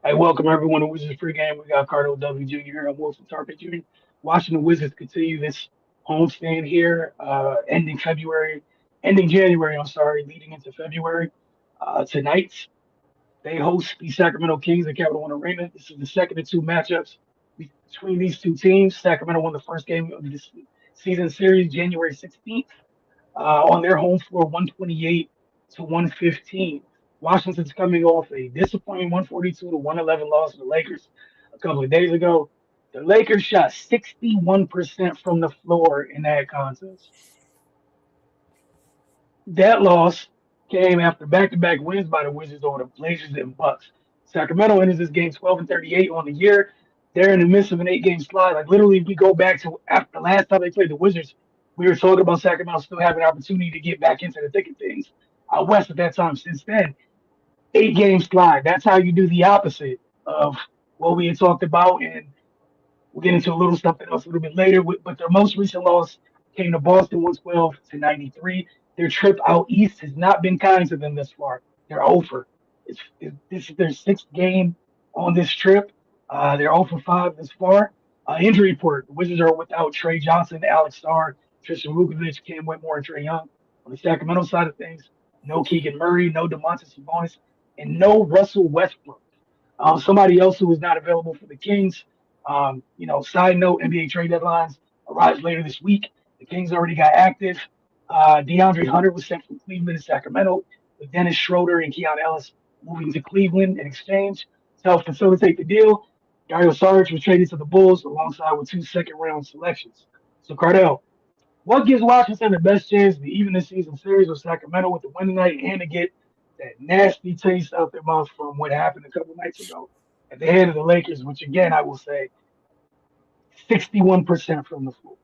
Hey, welcome everyone to Wizards Pregame. We got Cardo W. Jr. here. I'm Wilson Tarpon Jr. Watching the Wizards continue this homestand here, ending January, I'm sorry, leading into February. Tonight, they host the Sacramento Kings at Capital One Arena. This is the second of two matchups between these two teams. Sacramento won the first game of this season series January 16th on their home floor, 128 to 115. Washington's coming off a disappointing 142 to 111 loss to the Lakers a couple of days ago. The Lakers shot 61% from the floor in that contest. That loss came after back-to-back wins by the Wizards over the Blazers and Bucks. Sacramento enters this game 12 and 38 on the year. They're in the midst of an eight-game slide. Like literally, if we go back to after the last time they played the Wizards, we were talking about Sacramento still having an opportunity to get back into the thick of things out west at that time. Since then, eight-game slide. That's how you do the opposite of what we had talked about, and we'll get into a little something else a little bit later. But their most recent loss came to Boston 112 to 93. Their trip out east has not been kind to them this far. They're over. This is their sixth game on this trip. They're 0 for 5 this far. Injury report: the Wizards are without Trey Johnson, Alex Starr, Tristan Vukovic, Cam Whitmore, and Trey Young. On the Sacramento side of things, no Keegan Murray, no DeMontis Sabonis, and no Russell Westbrook. Somebody else who is not available for the Kings. Side note, NBA trade deadlines arrives later this week. The Kings already got active. DeAndre Hunter was sent from Cleveland to Sacramento, with Dennis Schroeder and Keon Ellis moving to Cleveland in exchange to help facilitate the deal. Dario Saric was traded to the Bulls alongside with two second-round selections. So, Cardell, what gives Washington the best chance to even the season series with Sacramento with the win tonight and to get that nasty taste out their mouth from what happened a couple nights ago at the hand of the Lakers, which again I will say 61% from the floor.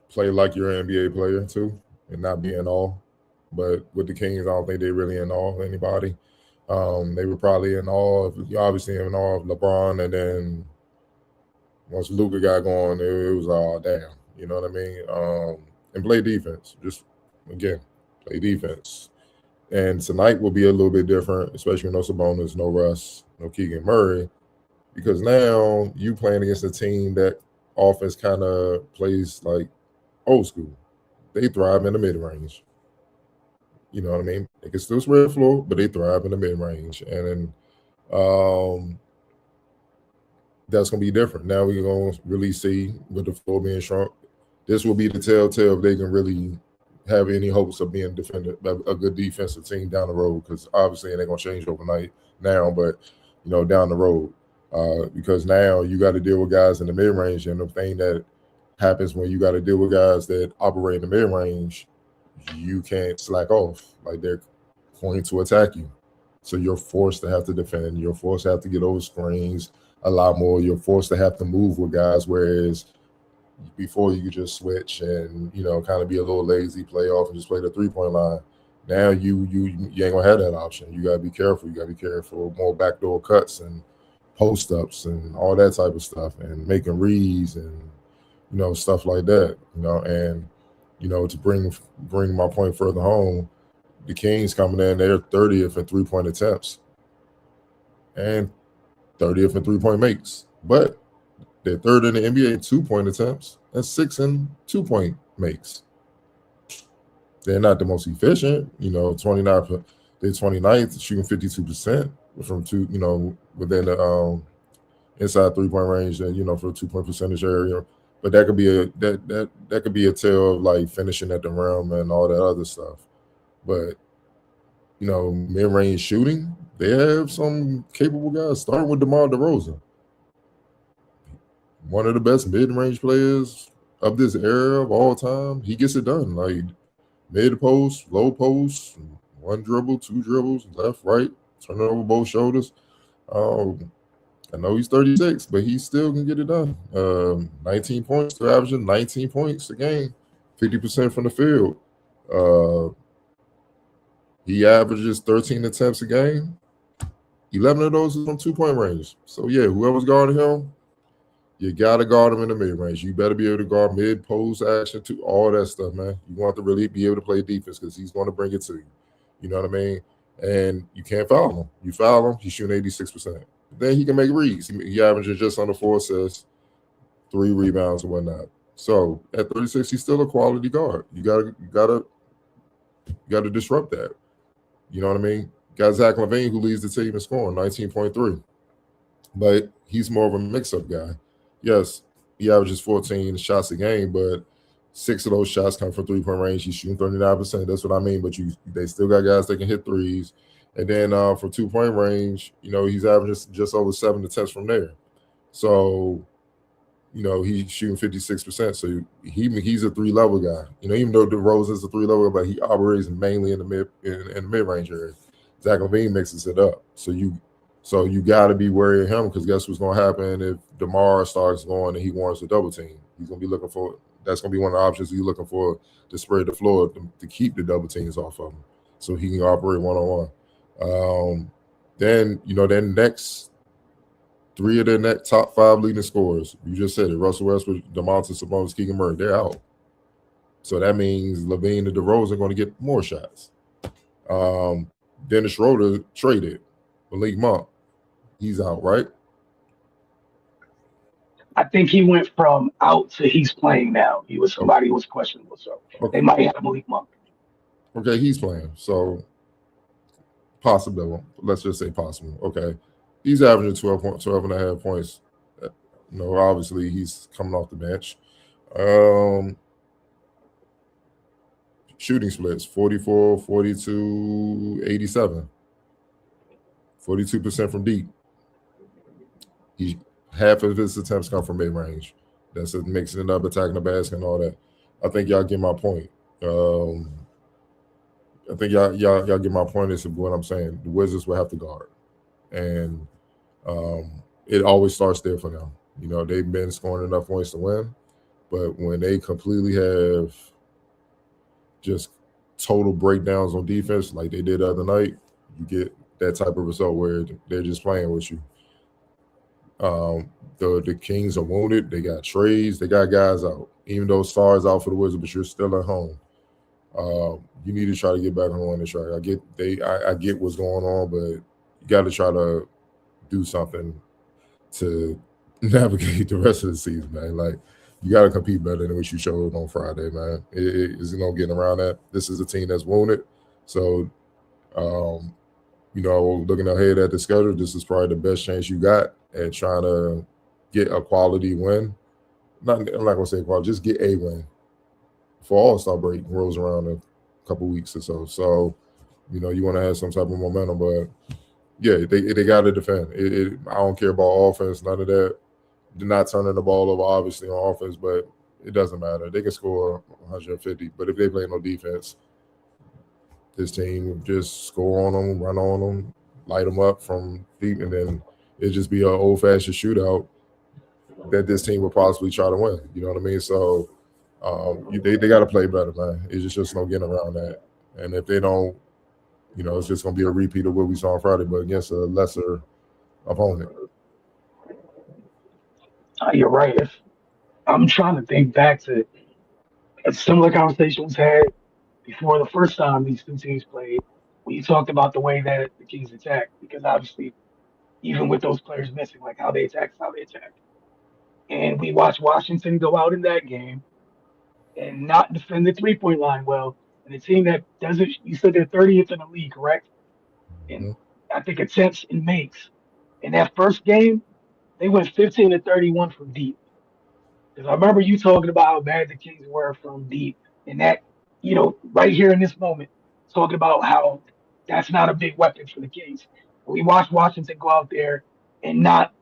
Play like you're an NBA player too, and not be in awe. But with the Kings, I don't think they're really in awe of anybody. They were probably in awe obviously in awe of LeBron, and then once Luka got going, it was all damn. You know what I mean? And play defense. Just again, play defense. And tonight will be a little bit different, especially with no Sabonis, no Russ, no Keegan Murray, because now you playing against a team that offense kind of plays like old school. They thrive in the mid range. You know what I mean? They can still spread the floor, but they thrive in the mid range, and that's going to be different. Now we're going to really see with the floor being shrunk. This will be the telltale if they can really have any hopes of being a good defensive team down the road, because obviously it ain't going to change overnight now, but, down the road. Because now you got to deal with guys in the mid-range, and the thing that happens when you got to deal with guys that operate in the mid-range, you can't slack off. Like, they're going to attack you. So you're forced to have to defend. You're forced to have to get over screens a lot more. You're forced to have to move with guys, whereas before you could just switch and, kind of be a little lazy, play off and just play the three-point line. Now you ain't going to have that option. You got to be careful. You got to be careful. More backdoor cuts and post-ups and all that type of stuff, and making reads and, stuff like that, and, to bring my point further home, the Kings coming in, they're 30th in three-point attempts and 30th in three-point makes, but they're third in the NBA in two-point attempts and sixth in two-point makes. They're not the most efficient, 29. They're 29th, shooting 52% from two, within the inside three-point range, and for the two-point percentage area. But that could be that could be a tale of like finishing at the rim and all that other stuff. But mid-range shooting, they have some capable guys. Starting with DeMar DeRozan, one of the best mid-range players of this era of all time. He gets it done, like mid post, low post, one dribble, two dribbles, left, right, turn it over both shoulders. I know he's 36, but he still can get it done. 19 points, they're averaging 19 points a game, 50% from the field. He averages 13 attempts a game. 11 of those is from two-point range. So, yeah, whoever's guarding him, you got to guard him in the mid-range. You better be able to guard mid-post action, to all that stuff, man. You want to really be able to play defense because he's going to bring it to you. You know what I mean? and you can't foul him. You foul him, he's shooting 86%. Then he can make reads. He averages just under 4 assists, 3 rebounds, and whatnot. So at 36, he's still a quality guard. You gotta disrupt that. You know what I mean? Got Zach LaVine, who leads the team in scoring, 19.3. But he's more of a mix-up guy. Yes, he averages 14 shots a game, but 6 of those shots come from three-point range. He's shooting 39%. That's what I mean. But they still got guys that can hit threes. And then from 2-point range, he's averaging just over 7 attempts from there. So he's shooting 56%. So he's a three-level guy. Even though DeRozan is a three-level guy, but he operates mainly in the mid-range area. Zach LaVine mixes it up. So you got to be wary of him, because guess what's going to happen if DeMar starts going and he wants a double team? He's going to be looking for – that's going to be one of the options he's looking for to spread the floor to keep the double teams off of him so he can operate one-on-one. Then next – 3 of their top 5 leading scorers, you just said it, Russell Westbrook, DeMontis Sabonis, Keegan Murray, they're out. So that means LaVine and DeRozan are going to get more shots. Dennis Schroeder traded. Malik Monk, he's out, right? I think he went from out to he's playing now. He was somebody who was questionable, so they might have Malik Monk. Okay, he's playing. So possible. Let's just say possible. Okay. He's averaging 12 and a half points. Obviously he's coming off the bench. Shooting splits, 44, 42, 87. 42% from deep. Half of his attempts come from mid-range. That's it, mixing it up, attacking the basket and all that. I think y'all get my point. I think y'all get my point as to what I'm saying. The Wizards will have to guard. And it always starts there for them. They've been scoring enough points to win, but when they completely have just total breakdowns on defense like they did the other night, you get that type of result where they're just playing with you. The Kings are wounded. They got trades. They got guys out. Even though Star's out for the Wizards, but you're still at home. You need to try to get back on the winning track. I get what's going on, but you got to try to do something to navigate the rest of the season, man. Like, you got to compete better than what you showed on Friday, man. It's no getting around that. This is a team that's wounded. So, looking ahead at the schedule, this is probably the best chance you got at trying to get a quality win. I'm not going to say quality, just get a win for All-Star break rolls around in a couple weeks or so. So, you want to have some type of momentum, but yeah, they got to defend. I don't care about offense, none of that. They're not turning the ball over, obviously, on offense, but it doesn't matter. They can score 150, but if they play no defense, this team will just score on them, run on them, light them up from deep, and then it'd just be an old-fashioned shootout that this team would possibly try to win. You know what I mean? So they got to play better, man. It's just no getting around that. And if they don't, it's just going to be a repeat of what we saw on Friday, but against a lesser opponent. You're right. I'm trying to think back to a similar conversation was had before the first time these two teams played, when you talked about the way that the Kings attack, because obviously, even with those players missing, like how they attack, how they attack. And we watched Washington go out in that game and not defend the 3-point line well. And a team that doesn't, you said they're 30th in the league, correct? And I think attempts and makes. In that first game, they went 15 to 31 from deep. Because I remember you talking about how bad the Kings were from deep. And that, right here in this moment, talking about how that's not a big weapon for the Kings. We watched Washington go out there and not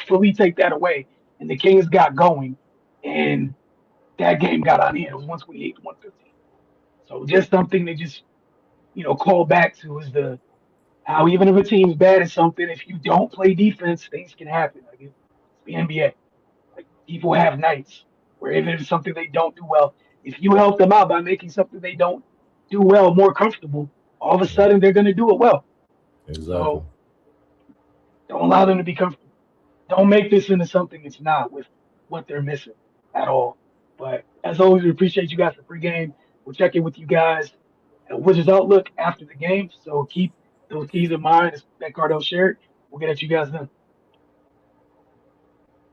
fully take that away. And the Kings got going. And that game got on hand. It was 128 to 115. So just something to just, call back to is how even if a team's bad at something, if you don't play defense, things can happen. Like it's the NBA. Like people have nights where even if it's something they don't do well, if you help them out by making something they don't do well more comfortable, all of a sudden they're going to do it well. Exactly. So don't allow them to be comfortable. Don't make this into something it's not with what they're missing at all. But as always, we appreciate you guys for pregame. We'll check in with you guys Wizards outlook after the game. So keep those keys in mind that Cardell shared. We'll get at you guys then.